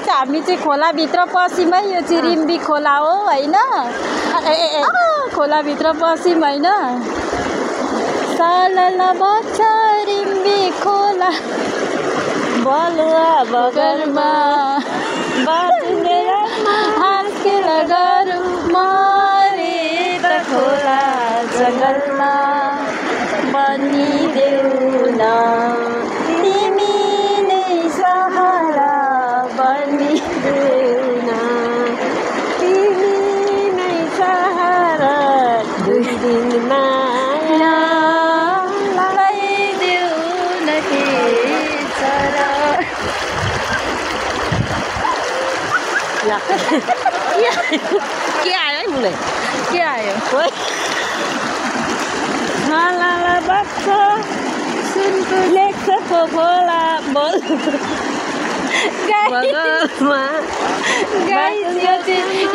हामी चाहिँ खोलाभित्र पस्यौँ है। यो चाहिँ रिम्बी खोला हो होइन। खोलाभित्र पस्यौँ होइन। सालला बच्छ रिम्बी खोला बलुवा बगरमा हाँस्केर गरौँ मरे त खोला जङ्गलमा बनिदेऊ न तिमी नै सहारा बनिदेऊ न तिमी नै सहारा दुई दिन माया लगाइदेऊ न के चरा के आयो है मुले के आयो लाला बच्छ सुनको लेख्छ खोला बोल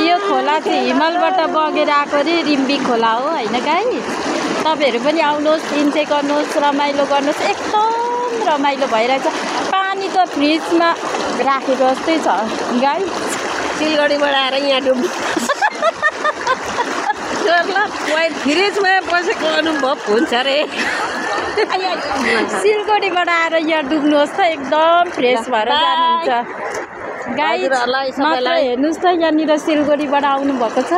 यो खोला चाहिँ हिमालबाट बगेर आएको रे रिम्बी खोला हो होइन गाइस। तपाईँहरू पनि आउनुहोस्, इन्जोय गर्नुहोस्, रमाइलो गर्नुहोस्। एकदम रमाइलो भइरहेछ। पानी त फ्रिजमा राखेको जस्तै छ गाइस। सिलगढीबाट आएर यहाँ डुब्नु फ्रिजमा बसेको अनुभव हुन्छ रे। सिलगढीबाट आएर यहाँ डुब्नुहोस् त एकदम फ्रेस भएर जानुहुन्छ गाइस। मात्र हेर्नुहोस् त यहाँनिर सिलगढीबाट आउनुभएको छ,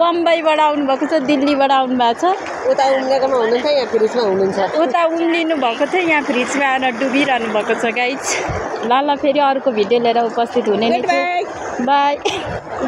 बम्बईबाट आउनुभएको छ, दिल्लीबाट आउनुभएको छ। उता उम्लेकोमा हुनुहुन्छ, यहाँ फ्रिजमा हुनुहुन्छ। उता उम्लिनु भएको थियो, यहाँ फ्रिजमा आएर डुबिरहनु भएको छ गाइस। ल फेरि अर्को भिडियो लिएर उपस्थित हुने नै छु। बाई।